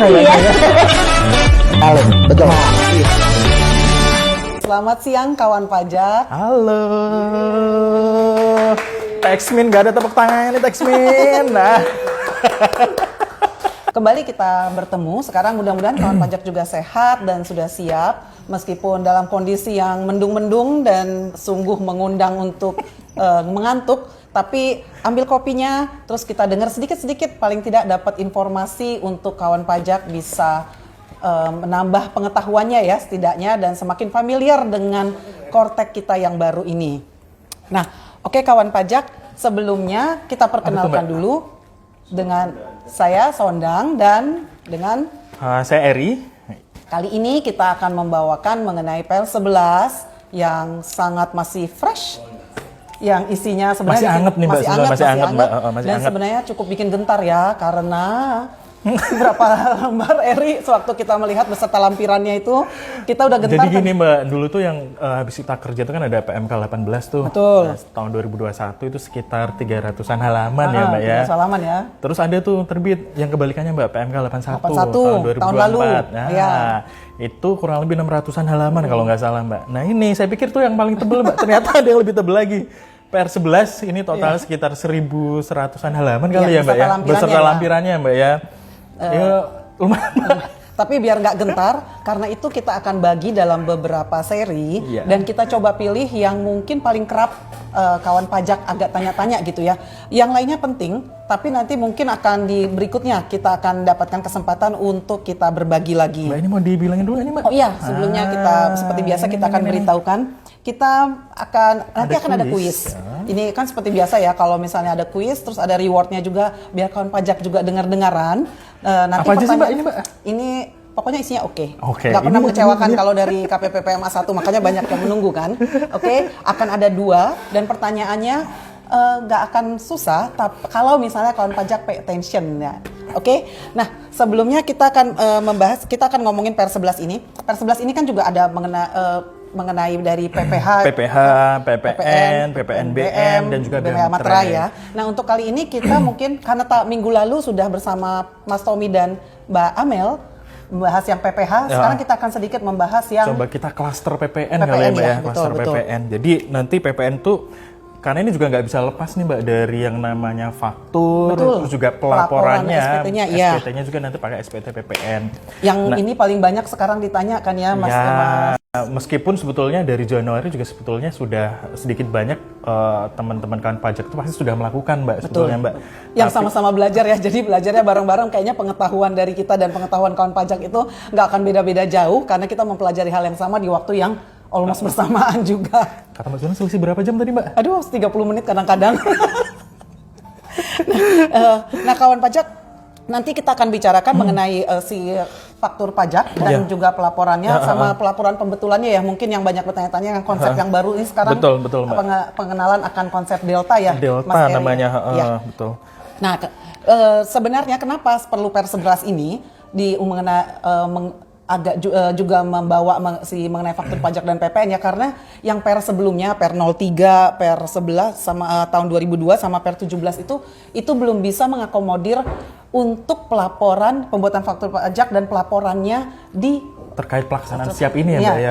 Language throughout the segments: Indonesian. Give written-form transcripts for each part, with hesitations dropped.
Iya. Betul. Selamat siang kawan pajak. Halo. Texmin, gak ada tepuk tangan nih Texmin. Nah. Kembali kita bertemu. Sekarang mudah-mudahan kawan pajak juga sehat dan sudah siap. Meskipun dalam kondisi yang mendung-mendung dan sungguh mengundang untuk mengantuk. Tapi ambil kopinya, terus kita dengar sedikit-sedikit. Paling tidak dapat informasi untuk kawan pajak bisa menambah pengetahuannya ya setidaknya. Dan semakin familiar dengan Kortek kita yang baru ini. Nah, oke kawan pajak. Sebelumnya kita perkenalkan dulu dengan saya Sondang dan dengan saya Eri. Kali ini kita akan membawakan mengenai PR11 yang sangat masih fresh, yang isinya sebenarnya masih anget nih Mbak, masih anget Mbak. Dan sebenarnya cukup bikin gentar ya karena berapa lembar Eri sewaktu kita melihat beserta lampirannya itu kita udah gentar. Jadi gini Mbak, dulu tuh yang habis kita kerja tuh kan ada PMK 18 tuh. Betul. Nah, tahun 2021 itu sekitar 300-an halaman ya Mbak ya. 300 halaman ya. Terus ada tuh terbit yang kebalikannya Mbak, PMK 81 tahun 2024. Tahun lalu. Nah, ya. Itu kurang lebih 600-an halaman kalau nggak salah Mbak. Nah ini saya pikir tuh yang paling tebel Mbak, ternyata ada yang lebih tebel lagi. PR11 ini total sekitar 1.100-an halaman kali ya Mbak ya. Beserta lampirannya Mbak ya. Ya lumayan. Tapi biar nggak gentar, karena itu kita akan bagi dalam beberapa seri dan kita coba pilih yang mungkin paling kerap kawan pajak agak tanya-tanya gitu ya. Yang lainnya penting, tapi nanti mungkin akan di berikutnya kita akan dapatkan kesempatan untuk kita berbagi lagi. Mbak ini mau dibilangin dulu ini Mbak? Oh iya, sebelumnya kita seperti biasa kita akan beritahukan. Kita akan nanti akan ada kuis. Ini kan seperti biasa ya, kalau misalnya ada kuis, terus ada rewardnya juga, biar kawan pajak juga dengar-dengaran. Nanti apa aja sih Mbak ini Mbak? Ini pokoknya isinya oke. Nggak pernah mengecewakan kalau dari KPP PMA 1, makanya banyak yang menunggu kan. Oke, akan ada 2 dan pertanyaannya nggak akan susah, tapi kalau misalnya kawan pajak pay attention ya. Oke, nah sebelumnya kita akan kita akan ngomongin PR11 ini. PR11 ini kan juga ada mengenai dari PPH, PPN, PPNBM, dan juga BPH Matra ya. Nah untuk kali ini kita mungkin karena minggu lalu sudah bersama Mas Tommy dan Mbak Amel membahas yang PPH, sekarang kita akan sedikit membahas yang coba kita klaster PPN kali ya Mbak ya, klaster PPN. Jadi nanti PPN tuh karena ini juga nggak bisa lepas nih Mbak dari yang namanya faktur, terus juga pelaporannya, SPT-nya juga nanti pakai SPT PPN. Yang ini paling banyak sekarang ditanyakan ya Mas. Meskipun sebetulnya dari Januari juga sebetulnya sudah sedikit banyak teman-teman kawan pajak itu pasti sudah melakukan Mbak. Sebetulnya Mbak. Yang sama-sama belajar ya, jadi belajarnya bareng-bareng. Kayaknya pengetahuan dari kita dan pengetahuan kawan pajak itu nggak akan beda-beda jauh karena kita mempelajari hal yang sama di waktu yang almost bersamaan juga. Kata Mbak Zona selisih berapa jam tadi Mbak? Aduh, 30 menit kadang-kadang. Nah, kawan pajak, nanti kita akan bicarakan mengenai si faktur pajak dan juga pelaporannya sama pelaporan pembetulannya ya. Mungkin yang banyak bertanya-tanya yang konsep yang baru ini sekarang. Betul Mbak. Pengenalan akan konsep Delta ya. Delta Mas namanya, betul. Nah, sebenarnya kenapa perlu PR11 ini juga membawa mengenai faktur pajak dan PPN ya, karena yang PR sebelumnya PR 03, PR 11 sama tahun 2002 sama PR 17 itu belum bisa mengakomodir untuk pelaporan pembuatan faktur pajak dan pelaporannya di terkait pelaksanaan siap ini ya Mbak ya,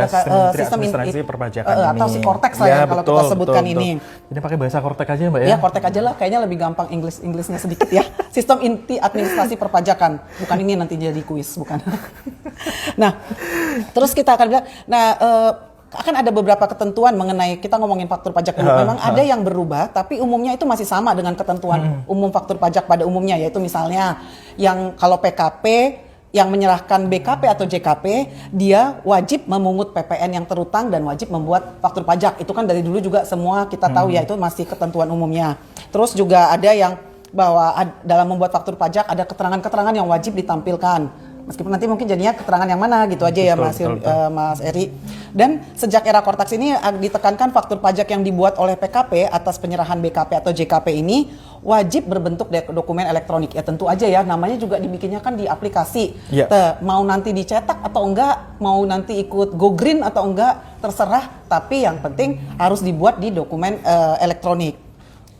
sistem administrasi perpajakan ini. Atau si Kortek ya, kalau kita sebutkan ini. Ini pakai bahasa Kortek aja Mbak ya? Ya Kortek aja lah, kayaknya lebih gampang Inggrisnya sedikit ya. Sistem inti administrasi perpajakan. Bukan ini nanti jadi kuis, bukan. Nah, terus kita akan bilang, akan ada beberapa ketentuan mengenai, kita ngomongin faktur pajak dulu. Memang ada yang berubah, tapi umumnya itu masih sama dengan ketentuan umum faktur pajak pada umumnya, yaitu misalnya yang kalau PKP yang menyerahkan BKP atau JKP, dia wajib memungut PPN yang terutang dan wajib membuat faktur pajak. Itu kan dari dulu juga semua kita tahu ya, itu masih ketentuan umumnya. Terus juga ada yang bahwa dalam membuat faktur pajak ada keterangan-keterangan yang wajib ditampilkan. Meskipun nanti mungkin jadinya keterangan yang mana gitu aja ya Mas Eri. Dan sejak era Kortax ini ditekankan faktur pajak yang dibuat oleh PKP atas penyerahan BKP atau JKP ini wajib berbentuk dokumen elektronik. Ya tentu aja ya, namanya juga dibikinnya kan di aplikasi. Mau nanti dicetak atau enggak, mau nanti ikut go green atau enggak, terserah. Tapi yang penting harus dibuat di dokumen elektronik.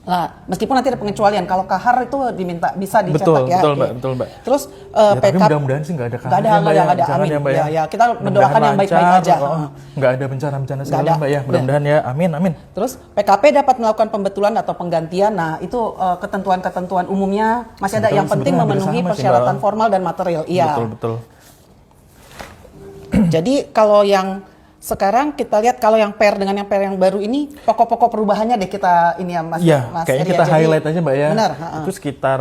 Lah, meskipun nanti ada pengecualian, kalau kahar itu bisa dicetak ya. Betul, Mbak, betul, Mbak. Terus ya, tapi mudah-mudahan sih nggak ada kahar. Nggak ada. Jangan Amin. ya, Mbak ya. Ya, kita mendoakan yang baik-baik aja. Nggak ada bencana-bencana segala, Mbak ya. Mudah-mudahan ya. Amin. Terus PKP dapat melakukan pembetulan atau penggantian. Nah, itu ketentuan-ketentuan umumnya masih ada. Yang penting memenuhi persyaratan formal dan material. Iya. Betul. Jadi kalau yang sekarang kita lihat kalau yang pair dengan yang pair yang baru ini pokok-pokok perubahannya deh kita ini ya Mas. Iya, Mas kayaknya Eri, kita highlight aja Mbak ya. Benar. Itu sekitar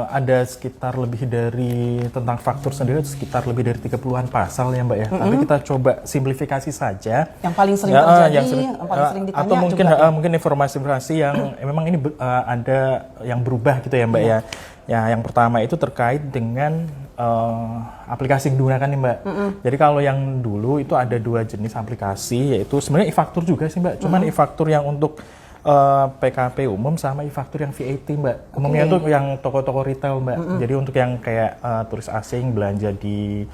ada sekitar lebih dari tentang faktur sendiri sekitar lebih dari 30-an pasal ya Mbak ya. Tapi kita coba simplifikasi saja. Yang paling sering terjadi, yang paling sering ditanya atau mungkin juga. Mungkin informasi-informasi yang memang ini ada yang berubah gitu ya Mbak ya. Ya, yang pertama itu terkait dengan aplikasi yang digunakan nih Mbak. Jadi kalau yang dulu itu ada 2 jenis aplikasi, yaitu sebenarnya e-faktur juga sih Mbak. Cuman e-faktur yang untuk PKP umum sama e-faktur yang VAT Mbak. Umumnya itu yang toko-toko retail Mbak. Jadi untuk yang kayak turis asing belanja di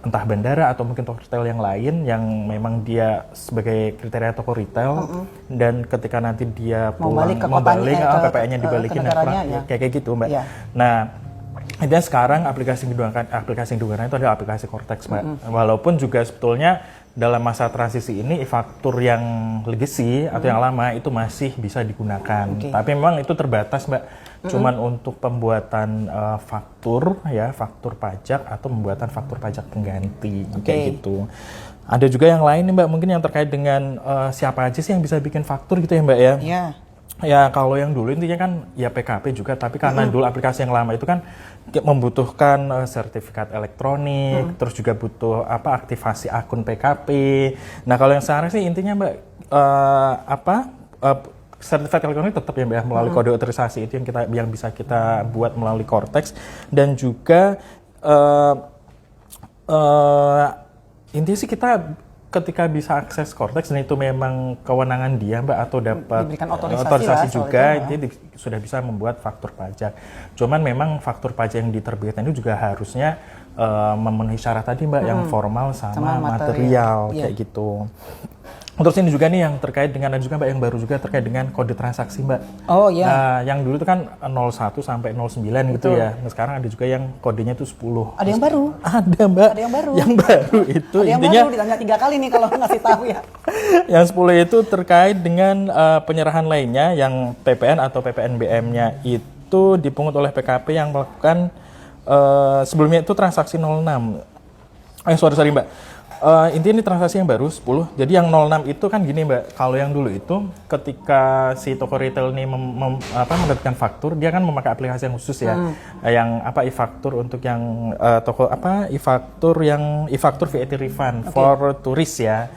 entah bandara atau mungkin toko retail yang lain yang memang dia sebagai kriteria toko retail dan ketika nanti dia pulang mau balik PPN-nya dibalikin kayak gitu Mbak. Nah, intinya sekarang aplikasi yang digunakan itu adalah aplikasi Cortex Mbak. Walaupun juga sebetulnya dalam masa transisi ini e-faktur yang legacy atau yang lama itu masih bisa digunakan. Tapi memang itu terbatas Mbak. Cuman untuk pembuatan faktur pajak atau pembuatan faktur pajak pengganti kayak gitu. Ada juga yang lain nih Mbak, mungkin yang terkait dengan siapa aja sih yang bisa bikin faktur gitu ya Mbak ya. Ya kalau yang dulu intinya kan ya PKP juga, tapi karena dulu aplikasi yang lama itu kan membutuhkan sertifikat elektronik, terus juga butuh aktivasi akun PKP. Nah kalau yang sekarang sih intinya Mbak sertifikat elektronik tetap ya Mbak melalui kode otorisasi itu yang bisa kita buat melalui Cortex dan juga intinya sih kita ketika bisa akses Cortex dan itu memang kewenangan dia Mbak atau dapat otorisasi juga itu sudah bisa membuat faktur pajak. Cuman memang faktur pajak yang diterbitkan itu juga harusnya memenuhi syarat tadi Mbak yang formal sama material kayak gitu. Terus ini juga nih yang terkait dengan ada juga Mbak yang baru juga terkait dengan kode transaksi Mbak. Nah, yang dulu itu kan 01 sampai 09 gitu ya. Nah, sekarang ada juga yang kodenya itu 10. Ada yang baru? Ada Mbak. Ada yang baru. Yang baru itu ada intinya yang baru ditanya 3 kali nih kalau ngasih tahu ya. Yang 10 itu terkait dengan penyerahan lainnya yang PPN atau PPNBM-nya itu dipungut oleh PKP yang melakukan sebelumnya itu transaksi 06. Sorry Mbak. Intinya ini transaksi yang baru 10. Jadi yang 06 itu kan gini Mbak, kalau yang dulu itu ketika si toko retail ini menerbitkan faktur, dia kan memakai aplikasi yang khusus ya. Yang e-faktur untuk yang e-faktur VAT refund for tourist ya.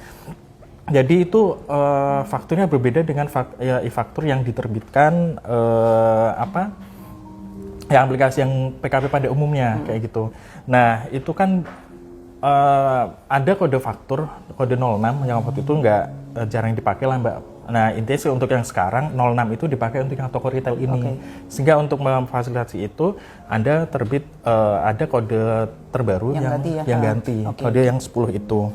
Jadi itu fakturnya berbeda dengan e-faktur yang diterbitkan yang aplikasi yang PKP pada umumnya kayak gitu. Nah, itu kan ada kode faktur, kode 06 yang waktu itu nggak jarang dipakai lah Mbak. Nah intinya sih untuk yang sekarang 06 itu dipakai untuk yang toko retail ini. Sehingga untuk memfasilitasi itu Anda ada kode terbaru yang ganti. Kode yang 10 itu.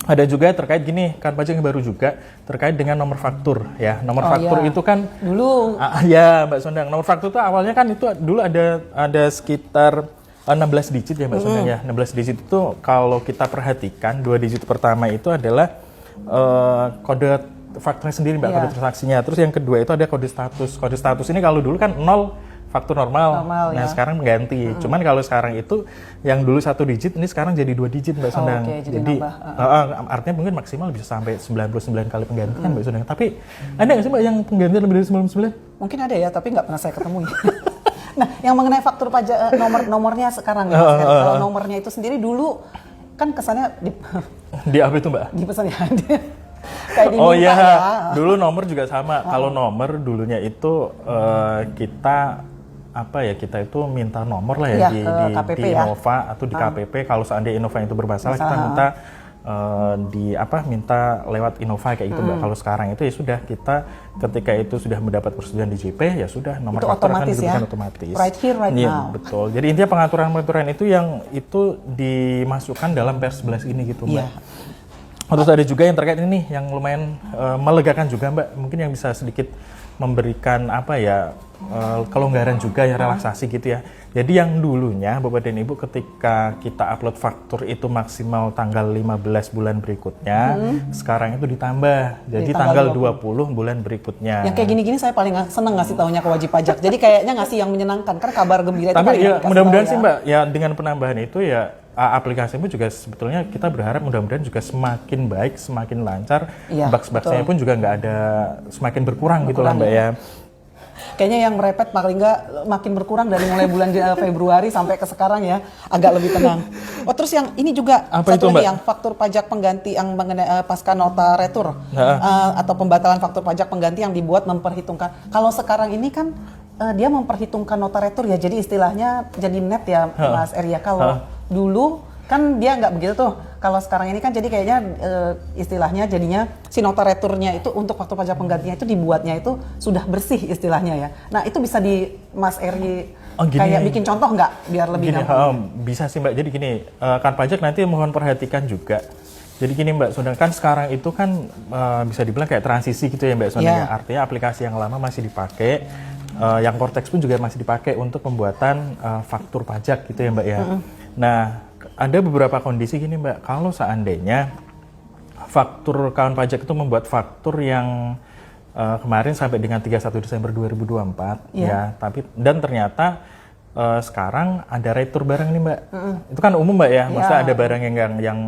Ada juga terkait gini, kan pajak yang baru juga terkait dengan nomor faktur ya. Nomor faktur itu kan dulu ya Mbak Sondang, nomor faktur itu awalnya kan itu dulu ada sekitar 16 digit ya Mbak Sondang ya. 16 digit itu kalau kita perhatikan 2 digit pertama itu adalah kode fakturnya sendiri Mbak, kode transaksinya. Terus yang kedua itu ada kode status. Kode status ini kalau dulu kan 0 faktur normal. Nah sekarang mengganti. Cuman kalau sekarang itu yang dulu 1 digit ini sekarang jadi 2 digit Mbak Sondang. Jadi artinya mungkin maksimal bisa sampai 99 kali penggantian Mbak Sondang. Tapi ada nggak sih Mbak yang penggantian lebih dari 99? Mungkin ada ya, tapi nggak pernah saya ketemu. Nah, yang mengenai faktur pajak nomornya sekarang ya, kalau nomornya itu sendiri dulu kan kesannya di apa itu Mbak? Di pesan ya. Kayak diminta ya. Dulu nomor juga sama. Kalau nomor dulunya itu kita kita itu minta nomor lah ya, di Innova atau di KPP. Kalau seandainya Innova itu bermasalah kita minta minta lewat Innova kayak itu Mbak. Kalau sekarang itu ya sudah kita ketika itu sudah mendapat persetujuan di JP ya sudah nomor faktur akan diberikan otomatis. Right here, right now. Betul. Jadi intinya pengaturan itu yang itu dimasukkan dalam PER 11 ini gitu Mbak. Terus ada juga yang terkait ini nih, yang lumayan melegakan juga Mbak, mungkin yang bisa sedikit memberikan apa ya, kelonggaran juga ya, relaksasi gitu ya. Jadi yang dulunya Bapak dan Ibu ketika kita upload faktur itu maksimal tanggal 15 bulan berikutnya, sekarang itu ditambah jadi tanggal 20 bulan berikutnya. Yang kayak gini-gini saya paling seneng ngasih taunya ke wajib pajak. Jadi kayaknya ngasih yang menyenangkan, kan kabar gembira itu. Tapi ya mudah-mudahan ya. sih Mbak, ya dengan penambahan itu ya aplikasimu juga sebetulnya kita berharap mudah-mudahan juga semakin baik, semakin lancar, bugs-bugsnya pun juga nggak ada, semakin berkurang gitu lah Mbak ya. Kayaknya yang merepet paling nggak makin berkurang dari mulai bulan Februari sampai ke sekarang ya, agak lebih tenang. Oh terus yang ini juga apa satu itu, lagi Mbak? Yang faktur pajak pengganti yang mengenai pasca nota retur atau pembatalan faktur pajak pengganti yang dibuat memperhitungkan. Kalau sekarang ini kan dia memperhitungkan nota retur ya, jadi istilahnya jadi net ya Mas Eria. Kalau dulu kan dia nggak begitu tuh. Kalau sekarang ini kan jadi kayaknya istilahnya jadinya si nota returnya itu untuk faktur pajak penggantinya itu dibuatnya itu sudah bersih istilahnya ya. Nah itu bisa di Mas Eri kayak bikin contoh nggak biar lebih gampang? Bisa sih Mbak. Jadi gini, kan pajak nanti mohon perhatikan juga. Jadi gini Mbak, sedangkan sekarang itu kan bisa dibilang kayak transisi gitu ya Mbak Sonda. Yeah. Artinya aplikasi yang lama masih dipakai, yang Cortex pun juga masih dipakai untuk pembuatan faktur pajak gitu ya Mbak ya. Nah, ada beberapa kondisi gini Mbak, kalau seandainya faktur kawan pajak itu membuat faktur yang kemarin sampai dengan 31 Desember 2024 ya, tapi dan ternyata sekarang ada retur barang nih Mbak. Itu kan umum Mbak ya, maksudnya ada barang yang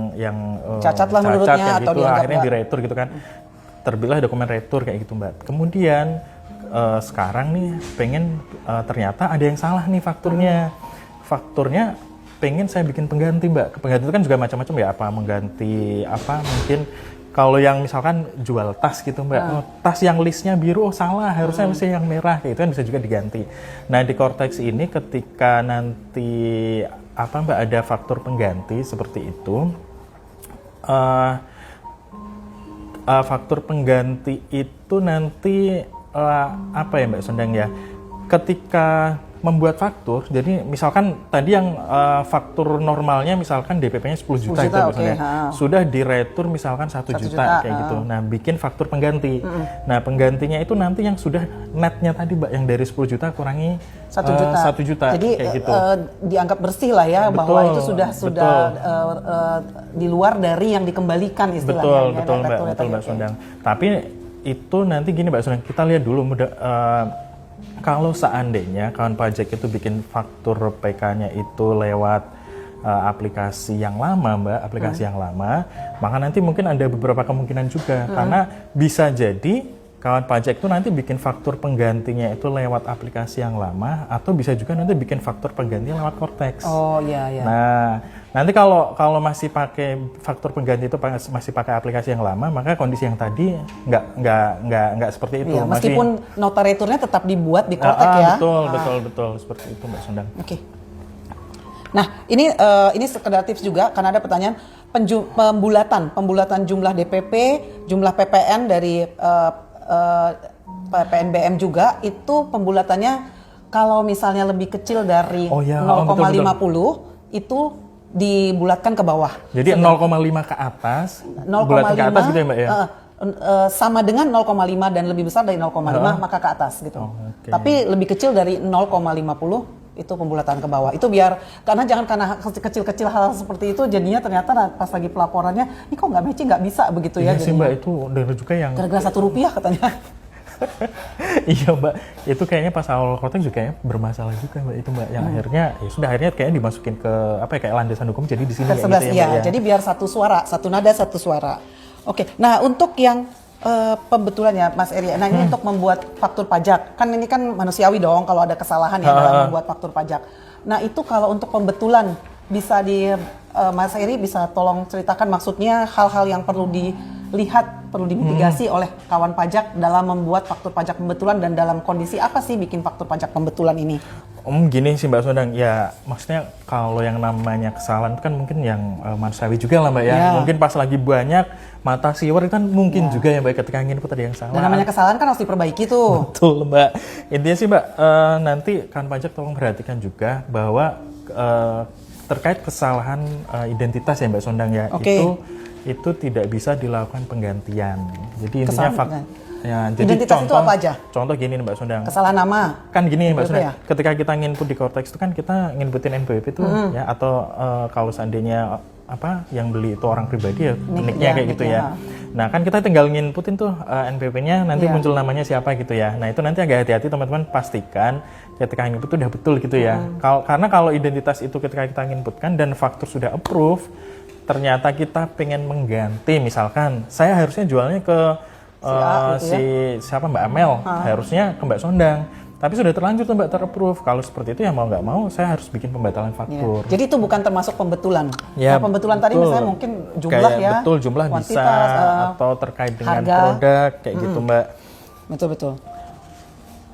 cacat lah menurutnya kayak atau gitu, akhirnya diretur gitu kan. Terbitlah dokumen retur kayak gitu Mbak. Kemudian sekarang nih pengen ternyata ada yang salah nih fakturnya. Fakturnya pengen saya bikin pengganti Mbak. Pengganti itu kan juga macam-macam ya, apa mengganti apa mungkin kalau yang misalkan jual tas gitu Mbak, tas yang listnya biru, salah, harusnya mesti yang merah, kayak itu kan bisa juga diganti. Nah di Cortex ini ketika nanti apa Mbak ada faktur pengganti seperti itu, faktur pengganti itu nanti apa ya Mbak Sondang ya, ketika membuat faktur, jadi misalkan tadi yang faktur normalnya misalkan DPP-nya 10 juta, itu sudah diretur misalkan 1 juta kayak gitu. Nah, bikin faktur pengganti. Nah, penggantinya itu nanti yang sudah netnya tadi Mbak, yang dari 10 juta kurangi 1 juta. Jadi kayak gitu. Dianggap bersih lah ya, bahwa itu sudah di luar dari yang dikembalikan istilahnya. Betul Mbak Sondang. Tapi itu nanti gini Mbak Sondang, kita lihat dulu kalau seandainya kawan pajak itu bikin faktur PK-nya itu lewat aplikasi yang lama Mbak, yang lama, maka nanti mungkin ada beberapa kemungkinan juga, karena bisa jadi kawan pajak itu nanti bikin faktur penggantinya itu lewat aplikasi yang lama, atau bisa juga nanti bikin faktur penggantinya lewat Cortex. Oh iya. Nah, nanti kalau masih pakai faktur pengganti itu masih pakai aplikasi yang lama, maka kondisi yang tadi nggak seperti itu. Iya, meskipun nota returnya tetap dibuat di Cortex ya. Betul seperti itu Mbak Sondang. Oke. Nah, ini sekedar tips juga karena ada pertanyaan pembulatan jumlah DPP, jumlah PPN dari PNBM juga, itu pembulatannya kalau misalnya lebih kecil dari 0,50 itu dibulatkan ke bawah. Jadi 0,5 ke atas, 0,5 ke atas gitu ya Mbak ya? Sama dengan 0,5 dan lebih besar dari 0,5 maka ke atas gitu. Tapi lebih kecil dari 0,50 itu pembulatan ke bawah. Itu biar, karena kecil-kecil hal seperti itu jadinya ternyata pas lagi pelaporannya, ini kok nggak matching, nggak bisa begitu ya. Iya sih Mbak, itu dengar juga yang gara-gara Rp1 katanya. Iya Mbak, itu kayaknya pas awal Cortex juga kayaknya bermasalah juga Mbak itu Mbak, yang akhirnya kayaknya dimasukin ke apa ya, kayak landasan hukum, jadi di sini gitu ya. Jadi biar satu suara, satu nada, satu suara. Oke, nah untuk yang pembetulan ya Mas Eri. Nah ini untuk membuat faktur pajak, kan ini kan manusiawi dong kalau ada kesalahan ya dalam membuat faktur pajak. Nah itu kalau untuk pembetulan bisa Mas Eri bisa tolong ceritakan maksudnya hal-hal yang perlu dilihat, perlu dimitigasi oleh kawan pajak dalam membuat faktur pajak pembetulan, dan dalam kondisi apa sih bikin faktur pajak pembetulan ini? Gini sih Mbak Sondang, ya maksudnya kalau yang namanya kesalahan kan mungkin yang manusiawi juga lah Mbak ya. Mungkin pas lagi banyak mata siwer kan mungkin juga ya Mbak, ketika input ada yang salah. Dan namanya kesalahan kan harus diperbaiki tuh. Betul Mbak. Intinya sih Mbak, nanti kan pajak tolong perhatikan juga bahwa terkait kesalahan identitas ya Mbak Sondang ya, itu itu tidak bisa dilakukan penggantian. Jadi intinya jadi identitas contoh, itu apa aja? Contoh gini nih Mbak Sondang. Kesalahan nama. Kan gini Mbak Sondang, ya? ketika kita nginput di Cortex itu kan kita nginputin NPWP itu ya, atau kalau seandainya yang beli itu orang pribadi ya nicknya kayak gitu ya. Nah kan kita tinggal nginputin tuh NPWP-nya, nanti muncul namanya siapa gitu ya. Nah itu nanti agak hati-hati teman-teman, pastikan ketika input itu udah betul gitu ya. Karena kalau identitas itu ketika kita inputkan dan faktur sudah approve, ternyata kita pengen mengganti, misalkan saya harusnya jualnya ke siapa Mbak Amel, harusnya ke Mbak Sondang, tapi sudah terlanjur tuh Mbak terapprove. Kalau seperti itu ya mau nggak mau saya harus bikin pembatalan faktur. Jadi itu bukan termasuk pembetulan. Ya, nah, pembetulan tadi misalnya mungkin jumlah kayak ya. Betul, jumlah bisa atau terkait dengan harga, produk kayak gitu Mbak. Betul.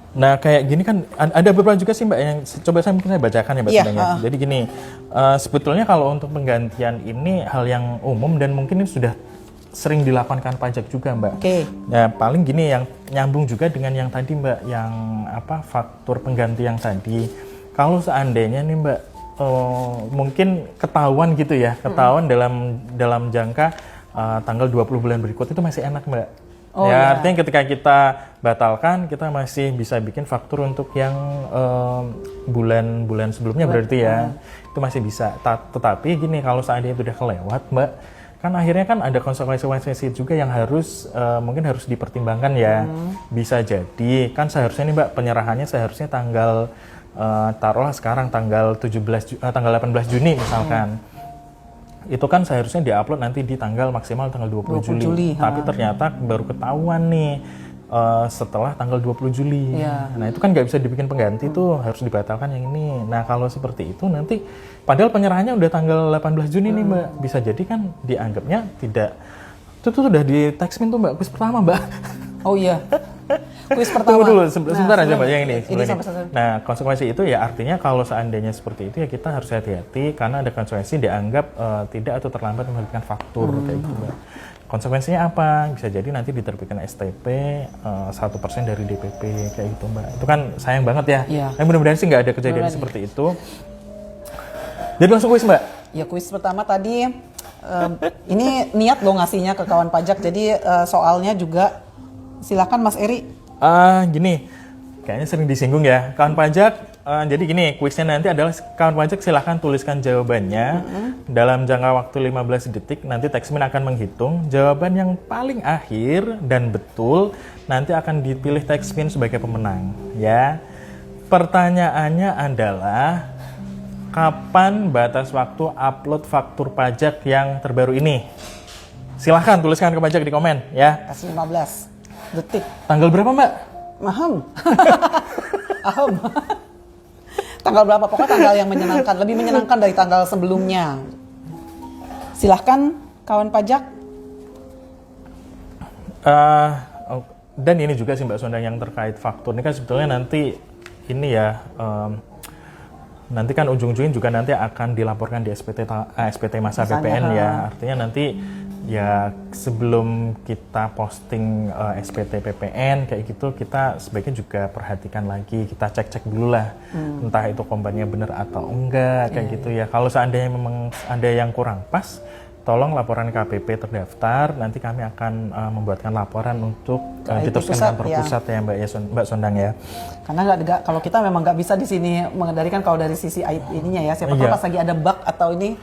Nah kayak gini kan ada beberapa juga sih Mbak yang coba saya mungkin saya bacakan ya Mbak sebenarnya. Jadi gini, sebetulnya kalau untuk penggantian ini hal yang umum dan mungkin ini sudah sering dilakukan pajak juga Mbak. Nah paling gini yang nyambung juga dengan yang tadi Mbak, yang faktur pengganti yang tadi. Kalau seandainya nih Mbak mungkin ketahuan gitu ya, ketahuan dalam jangka tanggal 20 bulan berikut, itu masih enak Mbak. Artinya ketika kita batalkan, kita masih bisa bikin faktur untuk yang bulan-bulan sebelumnya berarti ya. Itu masih bisa. Tetapi gini, kalau seandainya itu udah kelewat Mbak, kan akhirnya kan ada konsekuensi juga yang mungkin harus dipertimbangkan ya. Bisa jadi kan seharusnya nih Mbak, penyerahannya seharusnya tanggal taruhlah sekarang tanggal 18 Juni misalkan. Itu kan seharusnya diupload nanti di tanggal maksimal tanggal 20 Juli. Tapi ternyata baru ketahuan nih setelah tanggal 20 Juli. Nah itu kan nggak bisa dibikin pengganti tuh, harus dibatalkan yang ini. Nah kalau seperti itu nanti, padahal penyerahannya udah tanggal 18 Juni nih Mbak, bisa jadi kan dianggapnya tidak, itu tuh udah di taxmin tuh Mbak, kuis pertama Mbak. Oh iya, kuis pertama. Tunggu dulu, sebentar aja Mbak yang ini. Nah konsekuensi itu ya artinya kalau seandainya seperti itu ya kita harus hati-hati, karena ada konsekuensi dianggap tidak atau terlambat menerbitkan faktur kayak gitu Mbak. Konsekuensinya apa? Bisa jadi nanti diterbitkan STP 1% dari DPP kayak gitu Mbak. Itu kan sayang banget ya. Tapi mudah-mudahan sih nggak ada kejadian seperti itu. Jadi langsung kuis Mbak? Ya kuis pertama tadi, ini niat lo ngasihnya ke kawan pajak, jadi soalnya juga silakan Mas Eri. Gini, kayaknya sering disinggung ya kawan pajak. Jadi gini, kuisnya nanti adalah kawan pajak silahkan tuliskan jawabannya dalam jangka waktu 15 detik. Nanti taxmin akan menghitung jawaban yang paling akhir dan betul, nanti akan dipilih taxmin sebagai pemenang ya. Pertanyaannya adalah kapan batas waktu upload faktur pajak yang terbaru ini? Silahkan tuliskan ke pajak di komen ya. Kasih 15 detik. Tanggal berapa Mbak? Aham. Tanggal berapa? Pokoknya tanggal yang menyenangkan, lebih menyenangkan dari tanggal sebelumnya. Silahkan kawan pajak. Dan ini juga sih Mbak Sondang yang terkait faktur ini kan sebetulnya nanti ini ya, nanti kan ujung-ujungnya juga nanti akan dilaporkan di SPT Masa BPN ya. Artinya nanti ya sebelum kita posting SPT PPN kayak gitu, kita sebaiknya juga perhatikan lagi, kita cek-cek dulu lah entah itu kombannya benar atau enggak kayak gitu ya. Kalau seandainya memang ada yang kurang pas, tolong laporan KPP terdaftar, nanti kami akan membuatkan laporan untuk diteruskan ke kantor pusat ya Mbak Sondang ya. Karena kalau kita memang nggak bisa di sini mengendalikan kalau dari sisi ininya ya, siapa tahu pas lagi ada bug atau ini.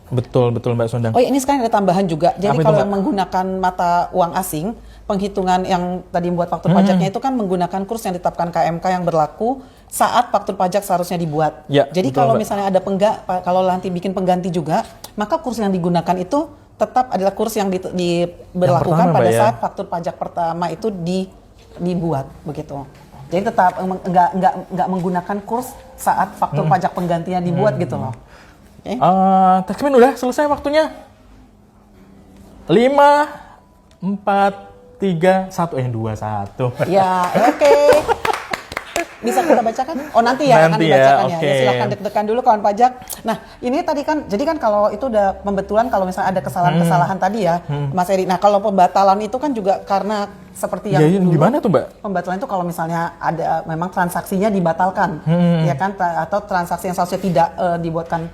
Betul Mbak Sondang. Oh ini sekarang ada tambahan juga. Jadi kalau yang menggunakan mata uang asing, penghitungan yang tadi membuat faktur pajaknya itu kan menggunakan kurs yang ditetapkan KMK yang berlaku saat faktur pajak seharusnya dibuat. Ya, jadi kalau misalnya ada kalau nanti bikin pengganti juga, maka kurs yang digunakan itu tetap adalah kurs yang diberlakukan pada saat faktur pajak pertama itu dibuat begitu. Jadi tetap nggak menggunakan kurs saat faktur pajak penggantinya dibuat gitu loh. Taxmin udah selesai waktunya. 5, 4, 3, 1, 2, 1. Ya, oke. Bisa kita bacakan? Oh nanti ya akan dibacakan ya. Ya silahkan deg-degan dulu kawan pajak. Nah ini tadi kan, jadi kan kalau itu udah pembetulan kalau misalnya ada kesalahan-kesalahan tadi ya Mas Eri. Nah kalau pembatalan itu kan juga karena seperti yang dulu. Gimana tuh Mbak? Pembatalan itu kalau misalnya ada memang transaksinya dibatalkan. Ya kan, atau transaksi yang seharusnya tidak dibuatkan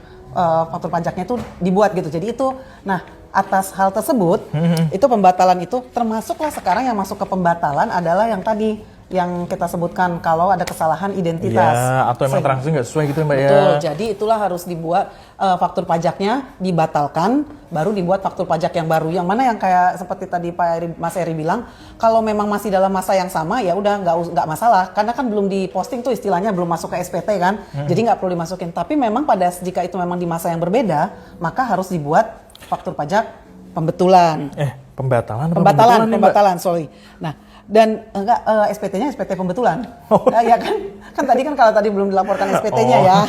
faktur pajaknya itu dibuat gitu. Jadi itu, nah atas hal tersebut, itu pembatalan itu termasuklah sekarang yang masuk ke pembatalan adalah yang tadi yang kita sebutkan kalau ada kesalahan identitas. Ya, atau emang transaksi nggak sesuai gitu ya Mbak ya. Betul, jadi itulah harus dibuat faktur pajaknya dibatalkan, baru dibuat faktur pajak yang baru. Yang mana yang kayak seperti tadi Mas Eri bilang, kalau memang masih dalam masa yang sama ya udah nggak masalah, karena kan belum diposting tuh istilahnya belum masuk ke SPT kan, jadi nggak perlu dimasukin. Tapi memang jika itu memang di masa yang berbeda, maka harus dibuat faktur pajak pembetulan. Pembatalan, sorry. Nah, dan enggak SPT-nya SPT pembetulan. Ya kan? Kan tadi kalau tadi belum dilaporkan SPT-nya ya.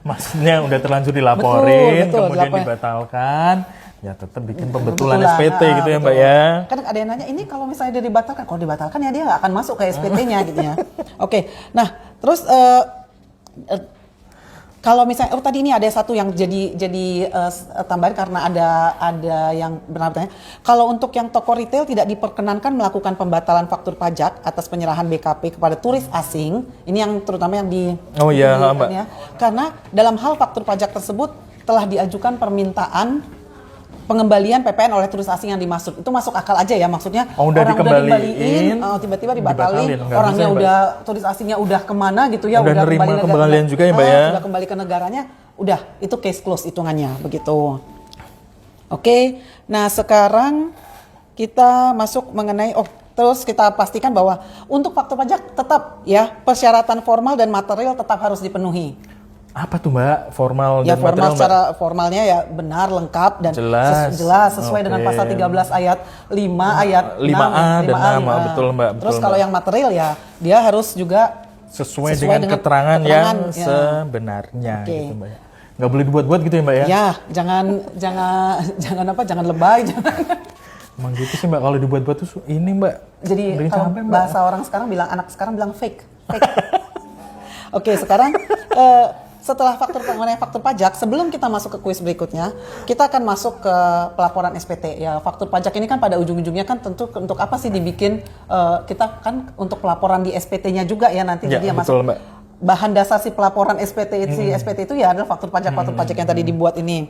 Maksudnya udah terlanjur dilaporin, betul, kemudian dibatalkan, ya tetap bikin pembetulan SPT gitu ya Mbak ya. Kan ada yang nanya, ini kalau misalnya dia dibatalkan, kalau dibatalkan ya dia nggak akan masuk ke SPT-nya gitu ya. Oke, nah terus kalau misalnya, tadi ini ada satu yang jadi tambahan karena ada yang benar bertanya. Kalau untuk yang toko retail tidak diperkenankan melakukan pembatalan faktur pajak atas penyerahan BKP kepada turis asing. Ini yang terutama yang Mbak. Ya, karena dalam hal faktur pajak tersebut telah diajukan permintaan pengembalian PPN oleh turis asing yang dimaksud. Itu masuk akal aja ya, maksudnya udah orang dikembaliin, tiba-tiba dibatalin, orangnya udah turis asingnya udah kemana gitu ya, udah nerima kembalian juga ya Mbak ya. Udah kembali ke negaranya, udah itu case close hitungannya begitu. Oke, nah sekarang kita masuk mengenai terus kita pastikan bahwa untuk faktur pajak tetap ya persyaratan formal dan material tetap harus dipenuhi. Apa tuh Mbak? Formal ya, dan formal material secara formalnya ya benar, lengkap dan jelas sesuai dengan pasal 13 ayat 5 ayat 5A dan 6. Betul Mbak. Terus kalau yang material ya dia harus juga sesuai dengan keterangan yang sebenarnya gitu Mbak. Nggak boleh dibuat-buat gitu ya Mbak ya? Ya, jangan lebay. Emang gitu sih Mbak, kalau dibuat-buat tuh ini Mbak. Jadi kalau bahasa orang sekarang bilang, anak sekarang bilang fake. Oke, sekarang setelah mengenai faktur pajak, sebelum kita masuk ke kuis berikutnya, kita akan masuk ke pelaporan SPT. Ya, faktur pajak ini kan pada ujung-ujungnya kan tentu untuk apa sih dibikin, kita kan untuk pelaporan di SPT-nya juga ya nanti. Ya, jadi betul, masuk Mbak. Bahan dasar si pelaporan SPT itu ya adalah faktur pajak yang tadi dibuat ini.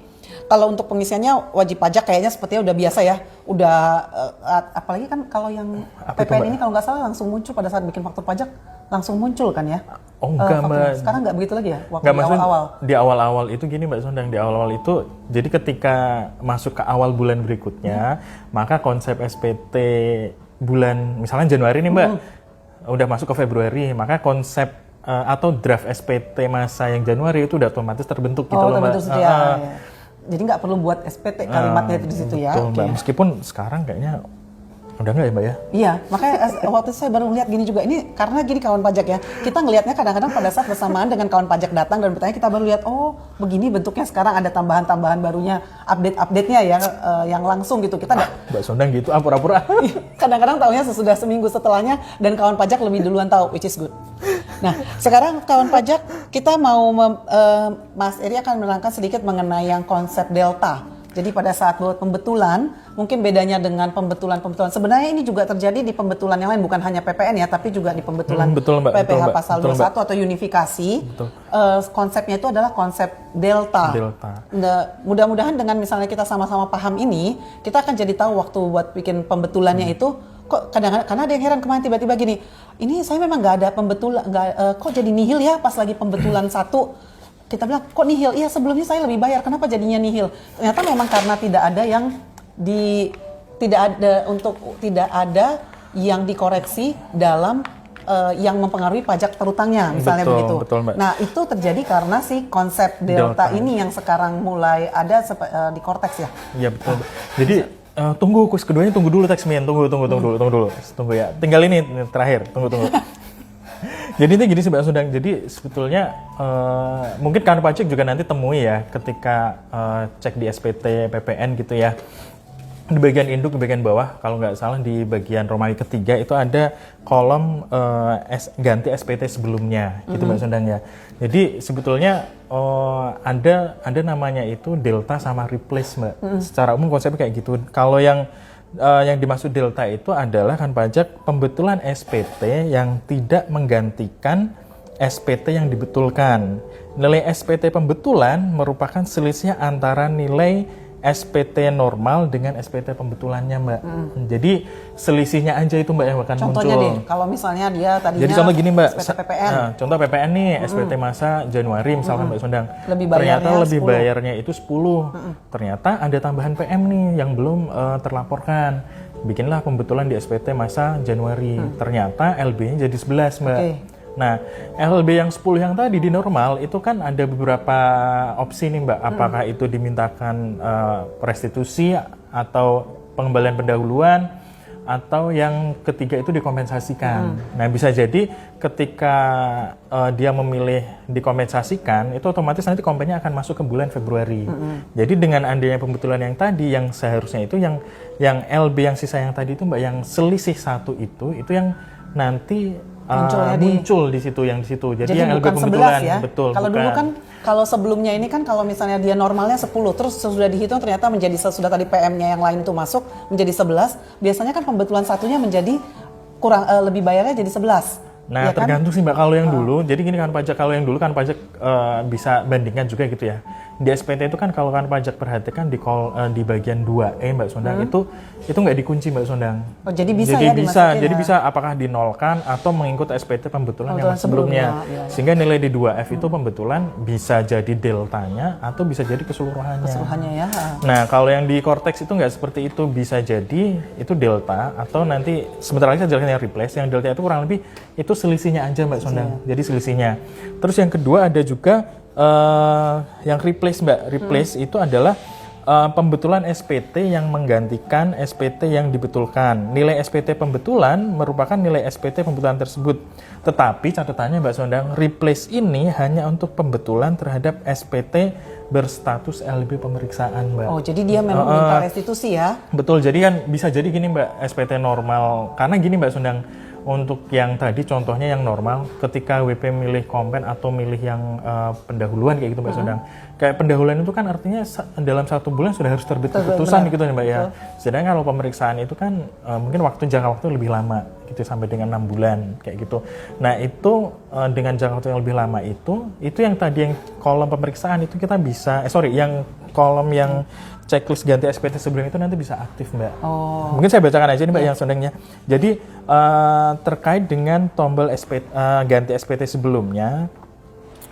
Kalau untuk pengisiannya wajib pajak kayaknya sepertinya udah biasa ya, udah apalagi kan kalau yang PPN ini kalau nggak salah langsung muncul pada saat bikin faktur pajak langsung muncul kan ya? Oh enggak Mbak. Sekarang nggak begitu lagi ya? Waktu di awal-awal? Di awal-awal itu gini Mbak Sondang, di awal-awal itu jadi ketika masuk ke awal bulan berikutnya, maka konsep SPT bulan misalnya Januari nih Mbak, udah masuk ke Februari, maka konsep atau draft SPT masa yang Januari itu udah otomatis terbentuk gitu loh Mbak. Ya. Jadi nggak perlu buat SPT kalimatnya itu di situ ya. Betul, Mbak. Meskipun sekarang kayaknya udah nggak ya Mbak ya? Iya, makanya waktu saya baru lihat gini juga. Ini karena gini kawan pajak ya. Kita ngelihatnya kadang-kadang pada saat bersamaan dengan kawan pajak datang dan bertanya, kita baru lihat, oh begini bentuknya sekarang ada tambahan-tambahan barunya, update-update-nya ya, yang langsung gitu. Kita Mbak Sondang gitu, pura-pura. Kadang-kadang tahunya sesudah seminggu setelahnya dan kawan pajak lebih duluan tahu, which is good. Nah, sekarang kawan pajak kita mau Mas Eri akan menerangkan sedikit mengenai yang konsep delta. Jadi pada saat buat pembetulan, mungkin bedanya dengan pembetulan. Sebenarnya ini juga terjadi di pembetulan yang lain, bukan hanya PPN ya, tapi juga di pembetulan PPh pasal 21 atau unifikasi. Konsepnya itu adalah konsep delta. Nah, mudah-mudahan dengan misalnya kita sama-sama paham ini, kita akan jadi tahu waktu buat bikin pembetulannya itu, kok kadang-kadang karena ada yang heran kemarin tiba-tiba gini, ini saya memang nggak ada pembetulan, kok jadi nihil ya pas lagi pembetulan satu. Kita bilang, kok nihil? Iya, sebelumnya saya lebih bayar. Kenapa jadinya nihil? Ternyata memang karena tidak ada yang dikoreksi dalam yang mempengaruhi pajak terutangnya, misalnya begitu. Betul, Mbak. Nah, itu terjadi karena si konsep delta ini yang sekarang mulai ada di Cortex ya. Iya, betul. Jadi tunggu kuis keduanya, tunggu dulu Taxmin, tunggu dulu ya. Tinggal ini terakhir, tunggu. Jadi itu gini sih Mbak Sondang, jadi sebetulnya mungkin kawan pajak juga nanti temui ya ketika cek di SPT PPN gitu ya. Di bagian induk, di bagian bawah, kalau nggak salah di bagian Romawi ketiga itu ada kolom ganti SPT sebelumnya, gitu Mbak Sondang ya. Jadi sebetulnya ada namanya itu delta sama replace Mbak. Secara umum konsepnya kayak gitu. Kalau yang dimaksud delta itu adalah kan pajak pembetulan SPT yang tidak menggantikan SPT yang dibetulkan. Nilai SPT pembetulan merupakan selisih antara nilai SPT normal dengan SPT pembetulannya Mbak. Jadi selisihnya aja itu Mbak yang akan Contohnya muncul. deh, kalau misalnya dia tadinya Jadi contoh gini Mbak, SPT PPN. contoh PPN nih, SPT masa Januari misalkan Mbak Sondang. Lebih Ternyata bayarnya lebih 10. bayarnya itu 10. Ternyata ada tambahan PM nih yang belum terlaporkan. Bikinlah pembetulan di SPT masa Januari. Ternyata LB-nya jadi 11 Mbak. Oke. Nah, LB yang 10 yang tadi di normal itu kan ada beberapa opsi nih Mbak. Apakah itu dimintakan restitusi atau pengembalian pendahuluan, atau yang ketiga itu dikompensasikan. Nah, bisa jadi ketika dia memilih dikompensasikan, itu otomatis nanti kompennya akan masuk ke bulan Februari. Jadi dengan adanya pembetulan yang tadi, yang seharusnya itu yang LB yang sisa yang tadi itu Mbak, yang selisih satu itu yang nanti muncul di situ, yang di situ. Jadi yang LB bukan pembetulan 11 ya. betul. Kalau dulu kan, kalau sebelumnya ini kan kalau misalnya dia normalnya 10, terus sudah dihitung ternyata menjadi sudah tadi PM-nya yang lain itu masuk menjadi 11, biasanya kan pembetulan satunya menjadi kurang lebih bayarnya jadi 11. Nah, ya kan? tergantung sih Mbak, kalau yang dulu, jadi gini kan pajak, kalau yang dulu kan pajak bisa bandingkan juga gitu ya. Di SPT itu kan kalau kan pajak perhatikan di bagian 2E Mbak Sondang, itu nggak dikunci Mbak Sondang. Oh, jadi bisa jadi ya bisa, dimasukin jadi ya? bisa apakah dinolkan atau mengikut SPT pembetulan yang Pembetulan sebelumnya, sebelumnya. ya. Sehingga nilai di 2F itu pembetulan bisa jadi deltanya atau bisa jadi keseluruhannya. Keseluruhannya ya. Nah, kalau yang di Cortex itu nggak seperti itu, bisa jadi itu delta atau nanti sebentar lagi saya jelaskan yang replace. Yang delta itu kurang lebih itu selisihnya aja Mbak Sondang. Jadi selisihnya. Terus yang kedua ada juga yang replace Mbak. Replace itu adalah pembetulan SPT yang menggantikan SPT yang dibetulkan. Nilai SPT pembetulan merupakan nilai SPT pembetulan tersebut. Tetapi catatannya Mbak Sondang, replace ini hanya untuk pembetulan terhadap SPT berstatus LB pemeriksaan Mbak. Oh, jadi dia memang minta restitusi ya? Betul, jadi kan bisa jadi gini Mbak, SPT normal. Karena gini Mbak Sondang, untuk yang tadi contohnya yang normal, ketika WP milih kompen atau milih yang pendahuluan kayak gitu Mbak Sondang. Kayak pendahuluan itu kan artinya dalam 1 bulan sudah harus terbit keputusan gitu ya Mbak ya. Sedangkan kalau pemeriksaan itu kan mungkin jangka waktu lebih lama gitu, sampai dengan 6 bulan kayak gitu. Nah itu dengan jangka waktu yang lebih lama itu yang tadi yang kolom pemeriksaan itu kita bisa, yang kolom yang checklist ganti SPT sebelumnya itu nanti bisa aktif Mbak. Oh. Mungkin saya bacakan aja nih Mbak yang Sondangnya. Jadi terkait dengan tombol ganti SPT sebelumnya,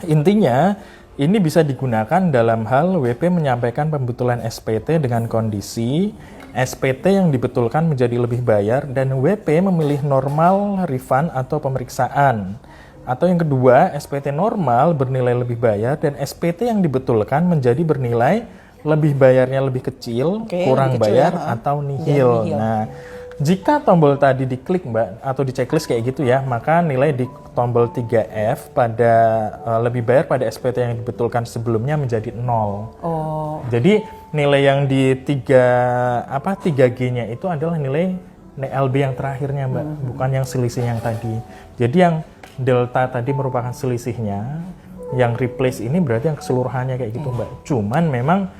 intinya ini bisa digunakan dalam hal WP menyampaikan pembetulan SPT dengan kondisi SPT yang dibetulkan menjadi lebih bayar dan WP memilih normal, refund, atau pemeriksaan. Atau yang kedua, SPT normal bernilai lebih bayar dan SPT yang dibetulkan menjadi bernilai lebih bayarnya lebih kecil, kurang lebih kecil bayar, ya, atau nihil. Nah, jika tombol tadi diklik Mbak, atau di checklist kayak gitu ya, maka nilai di tombol 3F pada lebih bayar pada SPT yang dibetulkan sebelumnya menjadi 0. Oh. Jadi nilai yang di 3G-nya itu adalah nilai LB yang terakhirnya Mbak, bukan yang selisih yang tadi. Jadi yang delta tadi merupakan selisihnya, yang replace ini berarti yang keseluruhannya kayak gitu Mbak. Cuman memang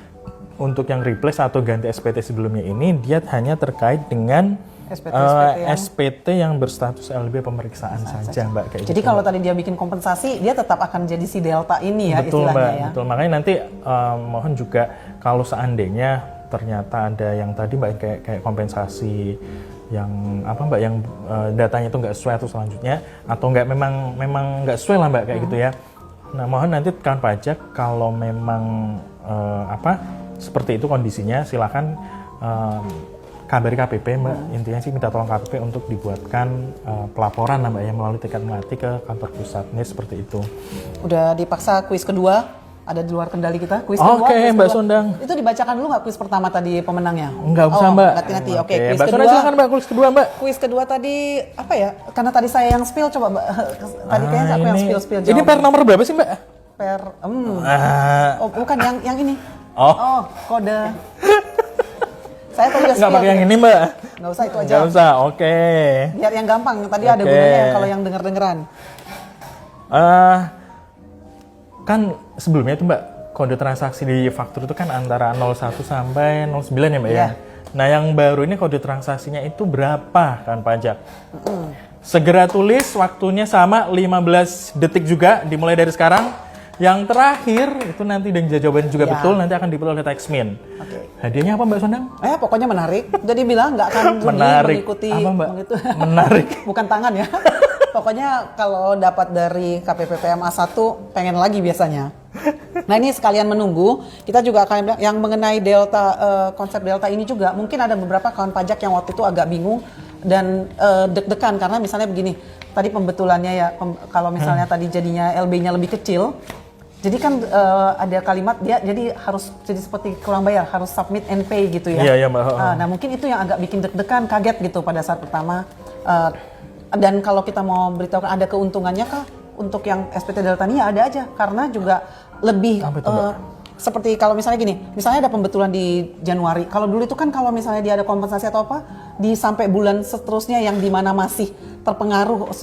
untuk yang replace atau ganti SPT sebelumnya ini dia hanya terkait dengan SPT yang berstatus LB pemeriksaan saja Mbak kayak jadi gitu, kalau Mbak. Tadi dia bikin kompensasi, dia tetap akan jadi si delta ini ya, betul istilahnya Mbak, ya. betul. Makanya nanti mohon juga kalau seandainya ternyata ada yang tadi Mbak kayak kompensasi yang Mbak, yang datanya itu nggak sesuai atau selanjutnya, atau nggak memang nggak sesuai lah Mbak kayak gitu ya. Nah, mohon nanti tekan pajak kalau memang seperti itu kondisinya, silakan kabari KPP Mbak. Intinya sih minta tolong KPP untuk dibuatkan pelaporan lah Mbak ya, melalui tiket melati ke kantor pusatnya, seperti itu. Udah dipaksa kuis kedua, ada di luar kendali kita. Kuis kedua. Oke, Mbak Sondang. Itu dibacakan dulu nggak kuis pertama tadi pemenangnya? Enggak usah Mbak. Nanti. Oke, kuis Mbak kedua. Sondang silakan Mbak, kuis kedua Mbak. Kuis kedua tadi apa ya? Karena tadi saya yang spill, coba Mbak. Tadi kayaknya aku yang spill. Ini per nomor berapa sih Mbak? Oh, bukan yang ini. Oh, kode. Saya tadi udah nggak pakai yang ini Mbak. Nggak usah, itu aja. Nggak usah, oke. Biar yang gampang. Tadi ada gunanya kalau yang denger-dengeran. Kan sebelumnya itu Mbak, kode transaksi di faktur itu kan antara 01 sampai 09 ya Mbak ya. Nah yang baru ini kode transaksinya itu berapa kan pajak? Segera tulis, waktunya sama 15 detik juga, dimulai dari sekarang. Yang terakhir itu nanti dan jawabannya juga Ya. betul nanti akan dipilih oleh Taxmin. Oke. Hadiahnya apa Mbak Sondang? Pokoknya menarik. Jadi bilang nggak akan rugi Menarik. mengikuti Apa, Mbak? begitu. Menarik. Bukan tangan ya. Pokoknya kalau dapat dari KPPPMA 1 pengen lagi biasanya. Nah ini sekalian menunggu, kita juga akan bilang yang mengenai delta, konsep delta ini juga mungkin ada beberapa kawan pajak yang waktu itu agak bingung dan deg-degan karena misalnya begini, tadi pembetulannya ya, kalau misalnya tadi jadinya LB-nya lebih kecil, jadi kan ada kalimat dia jadi harus jadi seperti kurang bayar, harus submit and pay gitu ya. Iya, Mbak. Nah mungkin itu yang agak bikin deg-degan, kaget gitu pada saat pertama. Dan kalau kita mau beritahukan ada keuntungannya kah untuk yang SPT Delta ini ya ada aja karena juga lebih Apa itu, Mbak? seperti kalau misalnya gini, misalnya ada pembetulan di Januari. Kalau dulu itu kan kalau misalnya dia ada kompensasi atau apa di sampai bulan seterusnya yang dimana masih terpengaruh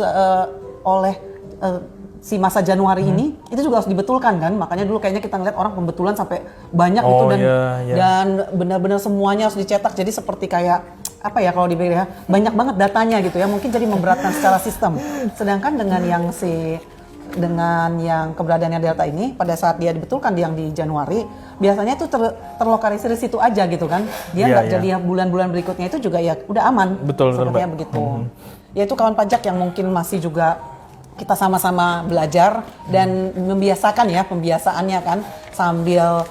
oleh si masa Januari ini itu juga harus dibetulkan kan, makanya dulu kayaknya kita ngeliat orang pembetulan sampai banyak gitu dan benar-benar semuanya harus dicetak, jadi seperti kayak apa ya kalau dipikir ya banyak banget datanya gitu ya, mungkin jadi memberatkan secara sistem. Sedangkan dengan yang keberadaannya Delta ini pada saat dia dibetulkan yang di Januari biasanya itu terlokalisir di situ aja gitu kan, dia nggak jadi bulan-bulan berikutnya itu juga ya udah aman. Betul, sepertinya begitu. Ya itu kawan pajak yang mungkin masih juga kita sama-sama belajar dan membiasakan ya, pembiasaannya kan sambil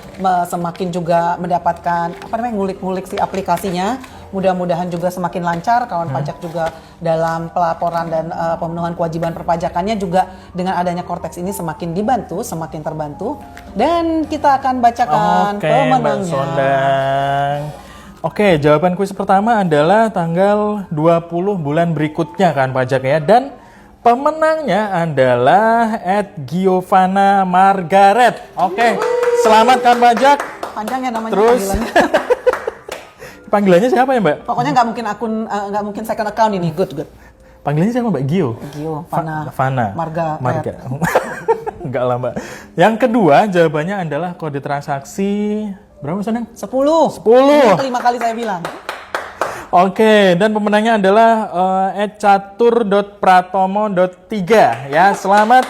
semakin juga mendapatkan ngulik-ngulik si aplikasinya. Mudah-mudahan juga semakin lancar, kawan pajak juga dalam pelaporan dan pemenuhan kewajiban perpajakannya juga dengan adanya Cortex ini semakin dibantu, semakin terbantu. Dan kita akan bacakan pemenangnya. Mbak Sondang. Oke, jawaban kuis pertama adalah tanggal 20 bulan berikutnya kan pajak ya. Dan pemenangnya adalah @Giovanna Margaret. Oke, selamat kan pajak. Panjang ya namanya Terus panggilannya. Panggilannya siapa ya Mbak? Pokoknya nggak mungkin second account ini, good. Panggilannya siapa Mbak? Gio? Fana. Marga. Enggak lah Mbak. Yang kedua jawabannya adalah kode transaksi berapa Sondang? 10. 10. Ini 5 kali saya bilang. Oke, dan pemenangnya adalah @catur.pratomo.3 ya. Selamat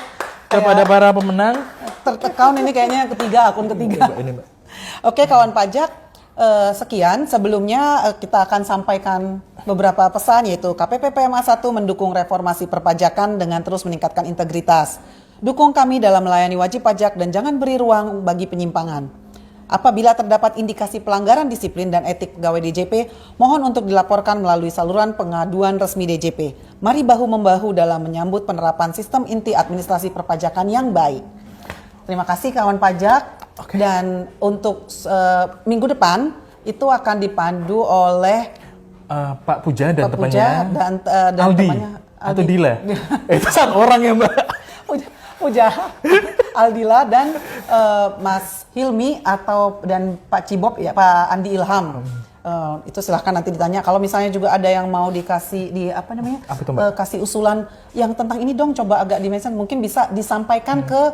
kepada para pemenang. Account ini kayaknya yang ketiga, akun ketiga. Ini, Mbak. Oke, kawan pajak. Sekian, sebelumnya kita akan sampaikan beberapa pesan yaitu KPPPMA 1 mendukung reformasi perpajakan dengan terus meningkatkan integritas. Dukung kami dalam melayani wajib pajak dan jangan beri ruang bagi penyimpangan. Apabila terdapat indikasi pelanggaran disiplin dan etik pegawai DJP, mohon untuk dilaporkan melalui saluran pengaduan resmi DJP. Mari bahu-membahu dalam menyambut penerapan sistem inti administrasi perpajakan yang baik. Terima kasih kawan pajak. Oke. Dan untuk minggu depan itu akan dipandu oleh Pak Puja dan Pak temannya dan Aldi temannya atau Dila. Itu satu orang ya Mbak. Puja Aldila dan Mas Hilmi dan Pak Cibob ya, Pak Andi Ilham. Itu silahkan nanti ditanya. Kalau misalnya juga ada yang mau dikasih Apa itu, Mbak? kasih usulan yang tentang ini dong, coba agak dimention, mungkin bisa disampaikan ke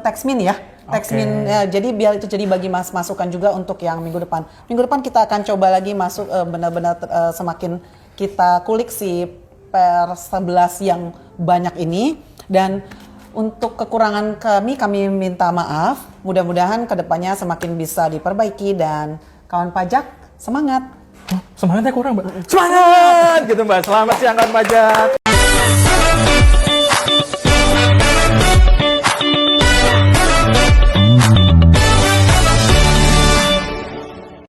Taxmin ya. Taxmin, jadi biar itu jadi bagi masukan juga untuk yang minggu depan. Minggu depan kita akan coba lagi masuk benar-benar semakin kita kulik si per 11 yang banyak ini. Dan untuk kekurangan kami minta maaf. Mudah-mudahan kedepannya semakin bisa diperbaiki dan kawan pajak semangat. Semangatnya kurang Mbak. Semangat gitu Mbak. Selamat siang kawan pajak.